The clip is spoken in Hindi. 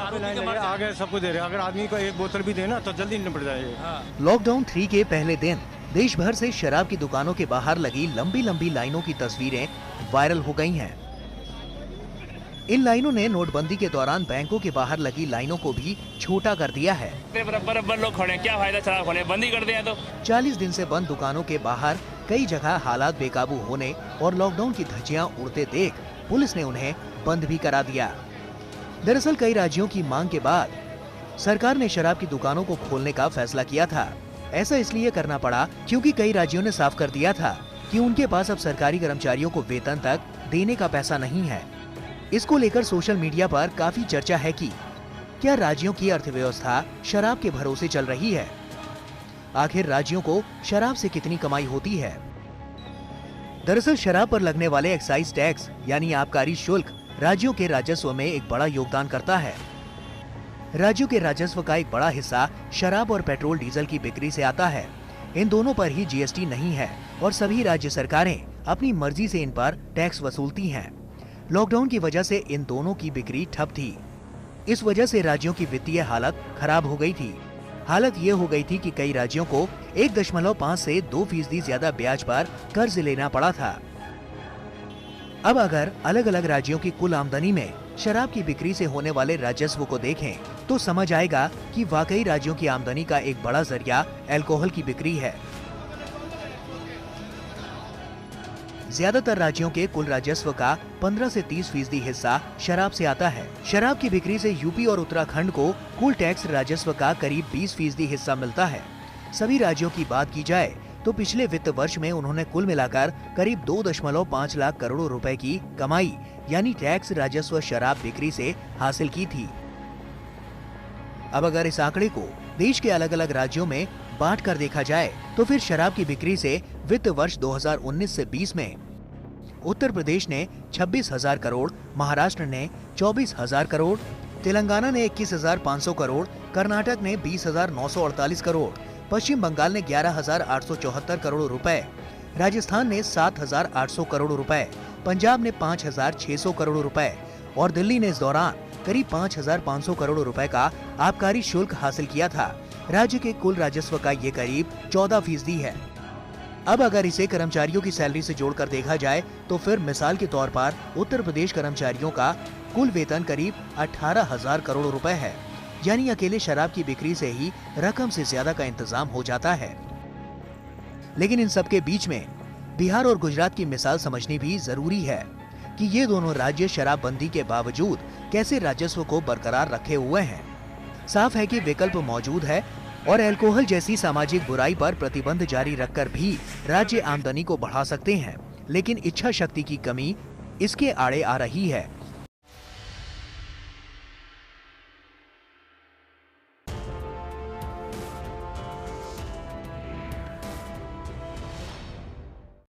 आगे सबको दे रहे, अगर आदमी को एक बोतल भी देना तो जल्दी निपट जाएगा। लॉकडाउन 3 के पहले दिन देश भर से शराब की दुकानों के बाहर लगी लंबी लंबी लाइनों की तस्वीरें वायरल हो गई हैं। इन लाइनों ने नोटबंदी के दौरान बैंकों के बाहर लगी लाइनों को भी छोटा कर दिया है। बराबर लोग खड़े हैं, क्या फायदा शराब खोले, बंद ही कर दिया तो। 40 दिन से बंद दुकानों के बाहर कई जगह हालात बेकाबू होने और लॉकडाउन की धज्जियां उड़ते देख पुलिस ने उन्हें बंद भी करा दिया। दरअसल कई राज्यों की मांग के बाद सरकार ने शराब की दुकानों को खोलने का फैसला किया था। ऐसा इसलिए करना पड़ा क्योंकि कई राज्यों ने साफ कर दिया था कि उनके पास अब सरकारी कर्मचारियों को वेतन तक देने का पैसा नहीं है। इसको लेकर सोशल मीडिया पर काफी चर्चा है कि क्या राज्यों की अर्थव्यवस्था शराब के भरोसे चल रही है? आखिर राज्यों को शराब से कितनी कमाई होती है? दरअसल शराब पर लगने वाले एक्साइज टैक्स यानी आबकारी शुल्क राज्यों के राजस्व में एक बड़ा योगदान करता है। राज्यों के राजस्व का एक बड़ा हिस्सा शराब और पेट्रोल डीजल की बिक्री से आता है। इन दोनों पर ही जीएसटी नहीं है और सभी राज्य सरकारें अपनी मर्जी से इन पर टैक्स वसूलती हैं। लॉकडाउन की वजह से इन दोनों की बिक्री ठप थी। इस वजह से राज्यों की वित्तीय हालत खराब हो गई थी। हालत ये हो गई थी कि कई राज्यों को 1.5 से 2% ज्यादा ब्याज पर कर्ज लेना पड़ा था। अब अगर अलग अलग राज्यों की कुल आमदनी में शराब की बिक्री से होने वाले राजस्व को देखें तो समझ आएगा कि वाकई राज्यों की आमदनी का एक बड़ा जरिया अल्कोहल की बिक्री है। ज्यादातर राज्यों के कुल राजस्व का 15 से 30% हिस्सा शराब से आता है। शराब की बिक्री से यूपी और उत्तराखंड को कुल टैक्स राजस्व का करीब 20% हिस्सा मिलता है। सभी राज्यों की बात की जाए तो पिछले वित्त वर्ष में उन्होंने कुल मिलाकर करीब 2.5 लाख करोड़ रुपए की कमाई यानी टैक्स राजस्व शराब बिक्री से हासिल की थी। अब अगर इस आंकड़े को देश के अलग अलग राज्यों में बांट कर देखा जाए तो फिर शराब की बिक्री से वित्त वर्ष 2019 से 20 में उत्तर प्रदेश ने 26,000 करोड़, महाराष्ट्र ने 24,000 करोड़, तेलंगाना ने 21,500 करोड़, कर्नाटक ने 20,948 करोड़, पश्चिम बंगाल ने 11,874 करोड़ रुपए, राजस्थान ने 7,800 करोड़ रुपए, पंजाब ने 5,600 करोड़ रुपए और दिल्ली ने इस दौरान करीब 5,500 करोड़ रुपए का आबकारी शुल्क हासिल किया था। राज्य के कुल राजस्व का ये करीब 14% है। अब अगर इसे कर्मचारियों की सैलरी से जोड़कर देखा जाए तो फिर मिसाल के तौर पर उत्तर प्रदेश कर्मचारियों का कुल वेतन करीब 18,000 करोड़ रुपए है। यानी अकेले शराब की बिक्री से ही रकम से ज्यादा का इंतजाम हो जाता है। लेकिन इन सबके बीच में बिहार और गुजरात की मिसाल समझनी भी जरूरी है कि ये दोनों राज्य शराबबंदी के बावजूद कैसे राजस्व को बरकरार रखे हुए हैं। साफ है कि विकल्प मौजूद है और अल्कोहल जैसी सामाजिक बुराई पर प्रतिबंध जारी रखकर भी राज्य आमदनी को बढ़ा सकते हैं, लेकिन इच्छा शक्ति की कमी इसके आड़े आ रही है।